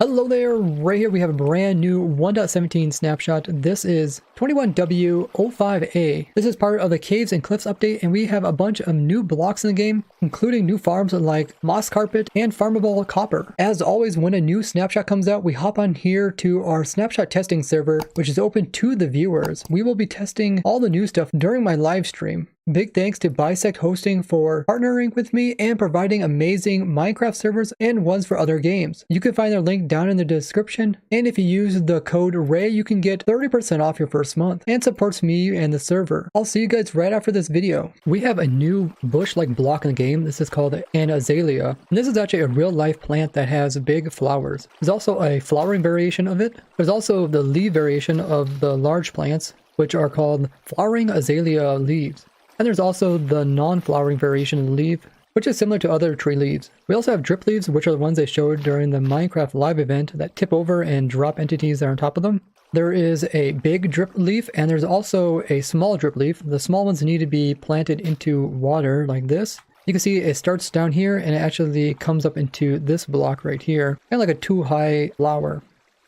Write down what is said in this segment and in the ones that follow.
Hello there, right here we have a brand new 1.17 snapshot. This is 21W05A. This is part of the Caves and Cliffs update, and we have a bunch of new blocks in the game, including new farms like Moss Carpet and Farmable Copper. As always, when a new snapshot comes out, we hop on here to our snapshot testing server, which is open to the viewers. We will be testing all the new stuff during my live stream. Big thanks to Bisect Hosting for partnering with me and providing amazing Minecraft servers and ones for other games. You can find their link down in the description, and if you use the code RAY, you can get 30% off your first month and supports me and the server. I'll see you guys right after this video. We have a new bush-like block in the game. This is called an azalea, and this is actually a real-life plant that has big flowers. There's also a flowering variation of it. There's also the leaf variation of the large plants, which are called flowering azalea leaves. And there's also the non-flowering variation of the leaf, which is similar to other tree leaves. We also have drip leaves, which are the ones they showed during the Minecraft live event that tip over and drop entities that are on top of them. There is a big drip leaf, and there's also a small drip leaf. The small ones need to be planted into water like this. You can see it starts down here, and it actually comes up into this block right here, kind of like a too-high flower.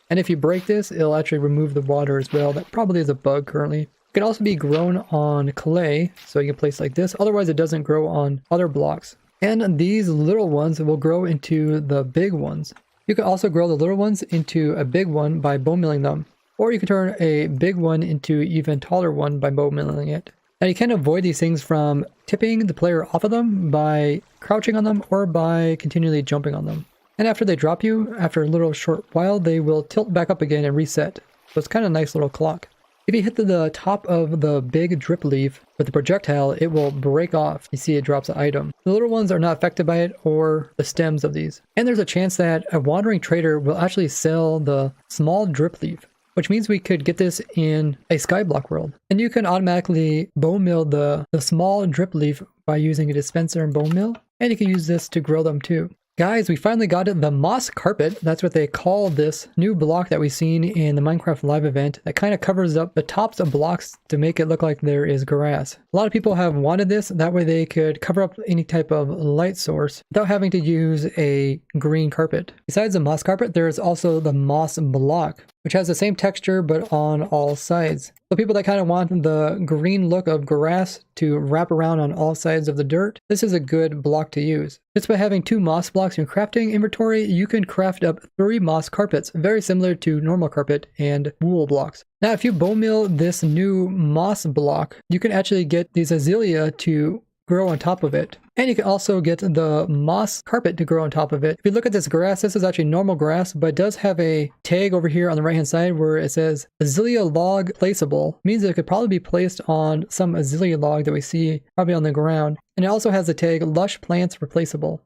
And if you break this, it'll actually remove the water as well. That probably is a bug currently. It can also be grown on clay, so you can place like this. Otherwise, it doesn't grow on other blocks. And these little ones will grow into the big ones. You can also grow the little ones into a big one by bone milling them. Or you can turn a big one into even taller one by bone milling it. Now you can avoid these things from tipping the player off of them by crouching on them or by continually jumping on them. And after they drop you, after a little short while, they will tilt back up again and reset. So it's kind of a nice little clock. If you hit the top of the big drip leaf with the projectile, it will break off. You see it drops an item. The little ones are not affected by it or the stems of these. And there's a chance that a wandering trader will actually sell the small drip leaf, which means we could get this in a skyblock world. And you can automatically bone mill the small drip leaf by using a dispenser and bone mill. And you can use this to grow them too. Guys, we finally got it, the Moss Carpet. That's what they call this new block that we've seen in the Minecraft live event that kind of covers up the tops of blocks to make it look like there is grass. A lot of people have wanted this, that way they could cover up any type of light source without having to use a green carpet. Besides the Moss Carpet, there is also the Moss Block, which has the same texture but on all sides. So people that kind of want the green look of grass to wrap around on all sides of the dirt, this is a good block to use. Just by having 2 moss blocks in your crafting inventory, you can craft up 3 moss carpets, very similar to normal carpet and wool blocks. Now if you bone mill this new moss block, you can actually get these azalea to grow on top of it. And you can also get the moss carpet to grow on top of it. If you look at this grass, this is actually normal grass, but it does have a tag over here on the right hand side where it says azalea log placeable. It means it could probably be placed on some azalea log that we see probably on the ground. And it also has the tag Lush plants replaceable.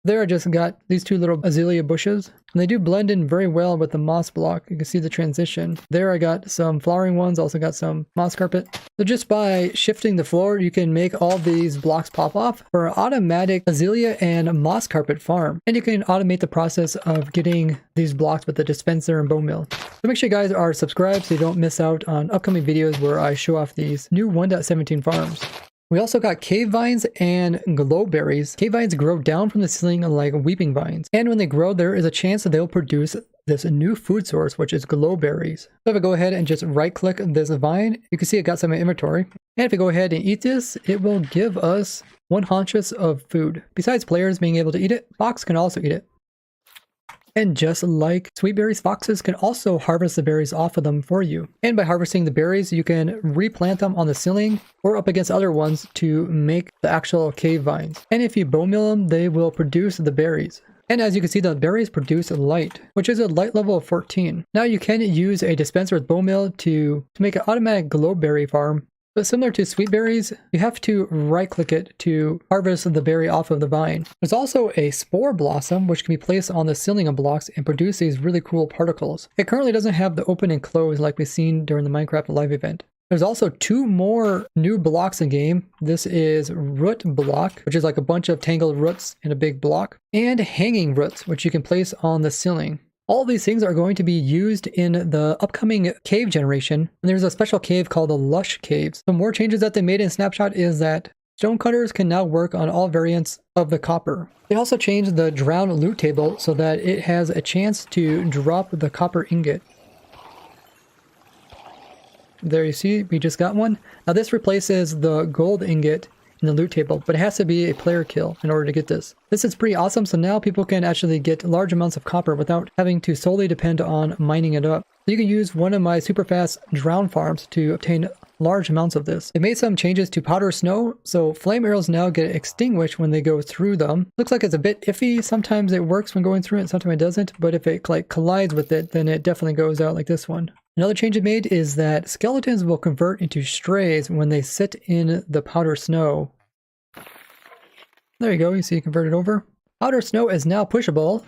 There I just got these 2 little azalea bushes, and they do blend in very well with the moss block. You can see the transition. There I got some flowering ones, also got some moss carpet. So just by shifting the floor, you can make all these blocks pop off for an automatic azalea and moss carpet farm. And you can automate the process of getting these blocks with the dispenser and bone mill. So make sure you guys are subscribed so you don't miss out on upcoming videos where I show off these new 1.17 farms. We also got cave vines and glowberries. Cave vines grow down from the ceiling like weeping vines. And when they grow, there is a chance that they'll produce this new food source, which is glowberries. So if I go ahead and just right click this vine, you can see it got some in inventory. And if we go ahead and eat this, it will give us 1 haunches of food. Besides players being able to eat it, fox can also eat it. And just like sweet berries, foxes can also harvest the berries off of them for you. And by harvesting the berries, you can replant them on the ceiling or up against other ones to make the actual cave vines. And if you bone mill them, they will produce the berries. And as you can see, the berries produce light, which is a light level of 14. Now you can use a dispenser with bone mill to make an automatic glowberry farm. But similar to sweet berries, you have to right click it to harvest the berry off of the vine. There's also a spore blossom which can be placed on the ceiling of blocks and produce these really cool particles. It currently doesn't have the open and close like we've seen during the Minecraft live event. There's also 2 more new blocks in game. This is root block, which is like a bunch of tangled roots in a big block, and hanging roots, which you can place on the ceiling. All of these things are going to be used in the upcoming cave generation. And there's a special cave called the Lush caves. Some more changes that they made in Snapshot is that Stonecutters can now work on all variants of the copper. They also changed the drown loot table so that it has a chance to drop the copper ingot. There you see, we just got one. Now this replaces the gold ingot in the loot table, but it has to be a player kill in order to get this. This is pretty awesome, so now people can actually get large amounts of copper without having to solely depend on mining it up. So you can use one of my super fast drown farms to obtain large amounts of this. They made some changes to powder snow, so flame arrows now get extinguished when they go through them. Looks like it's a bit iffy. Sometimes it works when going through it, sometimes it doesn't, but if it like collides with it, then it definitely goes out like this one. Another change it made is that skeletons will convert into strays when they sit in the powder snow. There you go, you see it converted over. Powder snow is now pushable.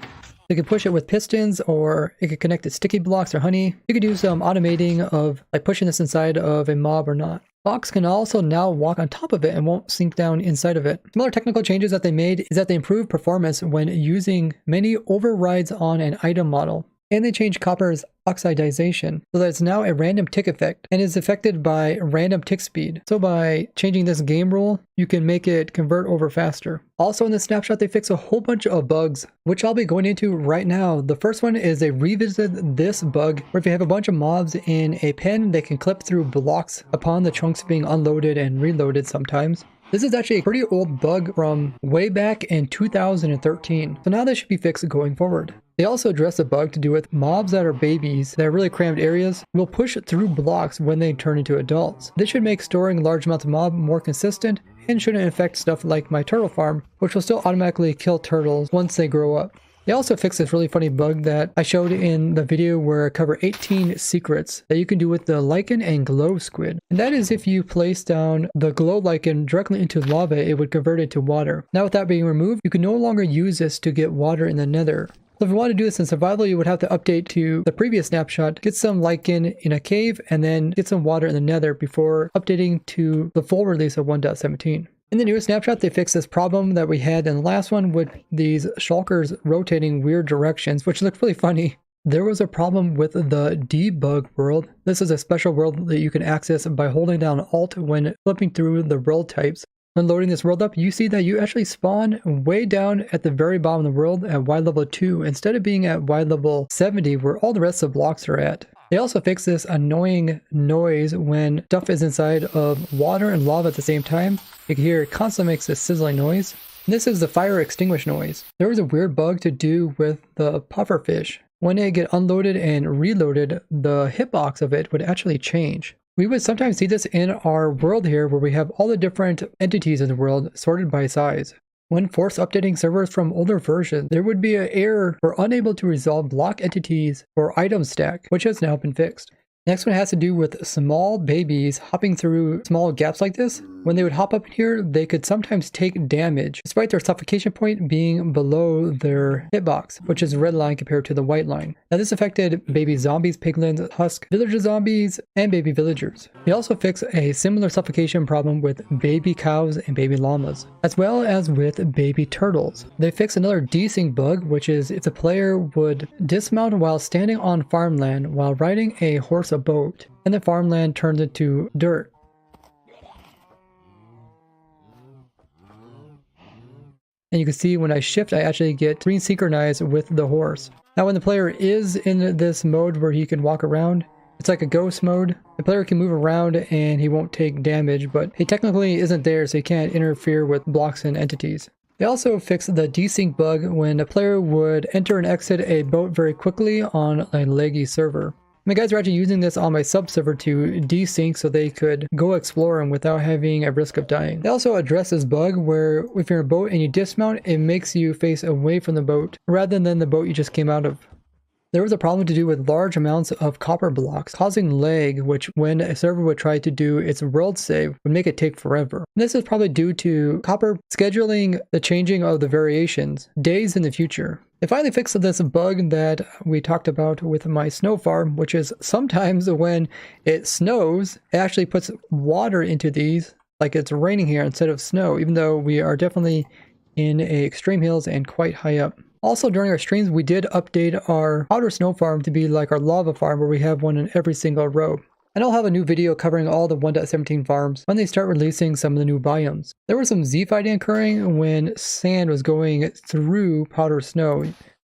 You can push it with pistons, or it could connect to sticky blocks or honey. You could do some automating of like pushing this inside of a mob or not. Fox can also now walk on top of it and won't sink down inside of it. Some other technical changes that they made is that they improved performance when using many overrides on an item model. And they changed copper's oxidization so that it's now a random tick effect and is affected by random tick speed. So by changing this game rule, you can make it convert over faster. Also in the snapshot, they fix a whole bunch of bugs, which I'll be going into right now. The first one is they revisited this bug where if you have a bunch of mobs in a pen, they can clip through blocks upon the chunks being unloaded and reloaded sometimes. This is actually a pretty old bug from way back in 2013, so now this should be fixed going forward. They also address a bug to do with mobs that are babies that are really crammed areas will push through blocks when they turn into adults. This should make storing large amounts of mob more consistent and shouldn't affect stuff like my turtle farm, which will still automatically kill turtles once they grow up. They also fixed this really funny bug that I showed in the video where I cover 18 secrets that you can do with the lichen and glow squid. And that is if you place down the glow lichen directly into lava, it would convert it to water. Now with that being removed, you can no longer use this to get water in the nether. So if you want to do this in survival, you would have to update to the previous snapshot, get some lichen in a cave, and then get some water in the nether before updating to the full release of 1.17. In the newest snapshot, they fixed this problem that we had in the last one with these shulkers rotating weird directions, which looked really funny. There was a problem with the debug world. This is a special world that you can access by holding down Alt when flipping through the world types. When loading this world up, you see that you actually spawn way down at the very bottom of the world at Y level 2 instead of being at Y level 70 where all the rest of the blocks are at. They also fixed this annoying noise when stuff is inside of water and lava at the same time. You can hear it constantly makes this sizzling noise. And this is the fire extinguish noise. There was a weird bug to do with the pufferfish. When it get unloaded and reloaded, the hitbox of it would actually change. We would sometimes see this in our world here where we have all the different entities in the world sorted by size. When force updating servers from older versions, there would be an error for unable to resolve block entities for item stack, which has now been fixed. Next one has to do with small babies hopping through small gaps like this. When they would hop up here, they could sometimes take damage, despite their suffocation point being below their hitbox, which is the red line compared to the white line. Now this affected baby zombies, piglins, husk, villager zombies, and baby villagers. They also fixed a similar suffocation problem with baby cows and baby llamas, as well as with baby turtles. They fixed another desync bug, which is if the player would dismount while standing on farmland while riding a horse a boat, and the farmland turns into dirt. And you can see when I shift, I actually get green synchronized with the horse. Now when the player is in this mode where he can walk around, it's like a ghost mode. The player can move around and he won't take damage, but he technically isn't there, so he can't interfere with blocks and entities. They also fixed the desync bug when a player would enter and exit a boat very quickly on a laggy server. My guys are actually using this on my sub server to desync so they could go exploring without having a risk of dying. They also address this bug where if you're in a boat and you dismount, it makes you face away from the boat rather than the boat you just came out of. There was a problem to do with large amounts of copper blocks causing lag, which when a server would try to do its world save would make it take forever. And this is probably due to copper scheduling the changing of the variations days in the future. They finally fixed this bug that we talked about with my snow farm, which is sometimes when it snows, it actually puts water into these like it's raining here instead of snow, even though we are definitely in extreme hills and quite high up. Also during our streams, we did update our powder snow farm to be like our lava farm where we have one in every single row. And I'll have a new video covering all the 1.17 farms when they start releasing some of the new biomes. There was some Z-fighting occurring when sand was going through powder snow.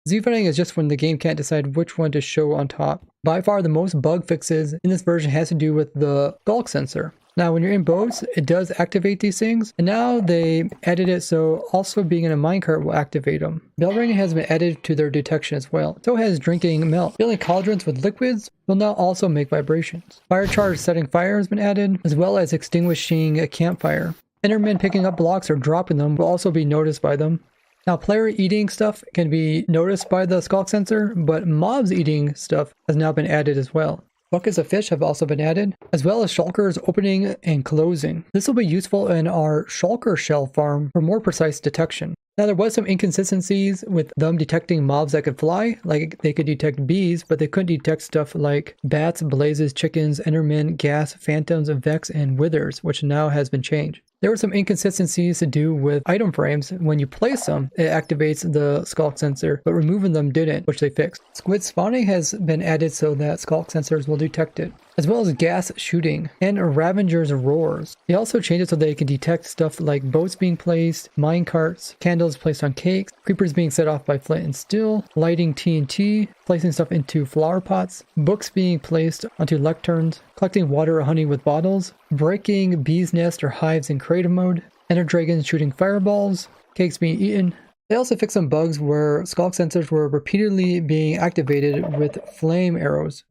Z-fighting is just when the game can't decide which one to show on top. By far the most bug fixes in this version has to do with the skulk sensor. Now when you're in boats, it does activate these things, and now they added it so also being in a minecart will activate them. Bell ringing has been added to their detection as well. So has drinking milk. Filling cauldrons with liquids will now also make vibrations. Fire charge setting fire has been added, as well as extinguishing a campfire. Endermen picking up blocks or dropping them will also be noticed by them. Now player eating stuff can be noticed by the skulk sensor, but mobs eating stuff has now been added as well. Buckets of fish have also been added, as well as shulkers opening and closing. This will be useful in our shulker shell farm for more precise detection. Now there was some inconsistencies with them detecting mobs that could fly, like they could detect bees, but they couldn't detect stuff like bats, blazes, chickens, endermen, gas, phantoms, vex, and withers, which now has been changed. There were some inconsistencies to do with item frames. When you place them, it activates the skulk sensor, but removing them didn't, which they fixed. Squid spawning has been added so that skulk sensors will detect it, as well as gas shooting and Ravenger's roars. They also changed it so they can detect stuff like boats being placed, mine carts, candles placed on cakes, creepers being set off by flint and steel, lighting TNT, placing stuff into flower pots, books being placed onto lecterns, collecting water or honey with bottles, breaking bees' nest or hives in creative mode, ender dragons shooting fireballs, cakes being eaten. They also fixed some bugs where skulk sensors were repeatedly being activated with flame arrows.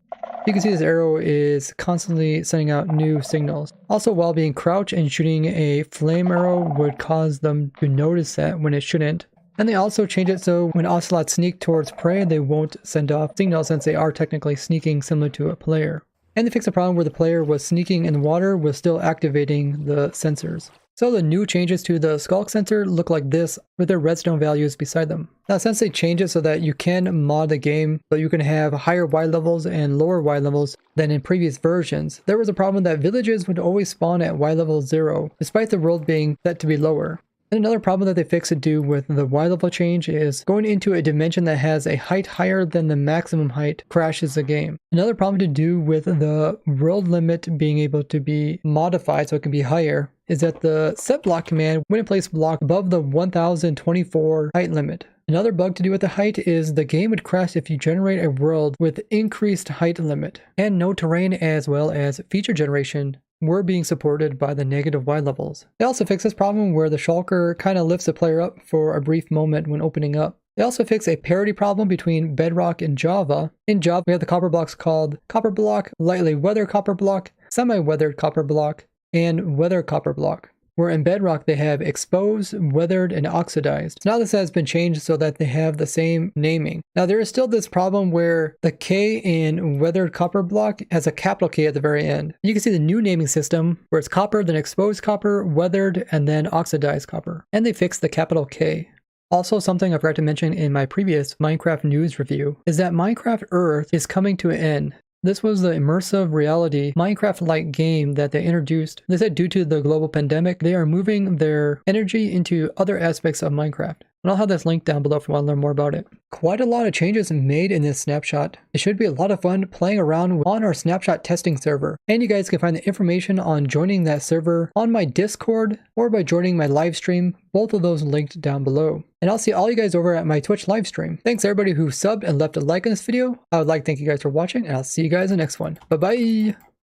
You can see this arrow is constantly sending out new signals. Also, while being crouched and shooting a flame arrow would cause them to notice that when it shouldn't. And they also changed it so when ocelots sneak towards prey, they won't send off signals since they are technically sneaking similar to a player. And they fixed a problem where the player was sneaking in the water was still activating the sensors. So the new changes to the skulk sensor look like this with their redstone values beside them. Now since they changed it so that you can mod the game so you can have higher Y levels and lower Y levels than in previous versions, there was a problem that villages would always spawn at Y level 0 despite the world being set to be lower. And another problem that they fixed to do with the Y level change is going into a dimension that has a height higher than the maximum height crashes the game. Another problem to do with the world limit being able to be modified so it can be higher is that the set block command wouldn't place block above the 1024 height limit. Another bug to do with the height is the game would crash if you generate a world with increased height limit, and no terrain as well as feature generation were being supported by the negative Y levels. They also fixed this problem where the shulker kind of lifts the player up for a brief moment when opening up. They also fixed a parity problem between Bedrock and Java. In Java, we have the copper blocks called copper block, lightly weathered copper block, semi-weathered copper block, and weathered copper block. Where in Bedrock they have exposed, weathered, and oxidized. Now this has been changed so that they have the same naming. Now there is still this problem where the K in weathered copper block has a capital K at the very end. You can see the new naming system where it's copper, then exposed copper, weathered, and then oxidized copper. And they fixed the capital K. Also, something I forgot to mention in my previous Minecraft news review is that Minecraft Earth is coming to an end. This was the immersive reality Minecraft-like game that they introduced. They said due to the global pandemic, they are moving their energy into other aspects of Minecraft. And I'll have this link down below if you want to learn more about it. Quite a lot of changes made in this snapshot. It should be a lot of fun playing around on our snapshot testing server. And you guys can find the information on joining that server on my Discord or by joining my live stream. Both of those linked down below. And I'll see all you guys over at my Twitch live stream. Thanks everybody who subbed and left a like on this video. I would like to thank you guys for watching, and I'll see you guys in the next one. Bye bye!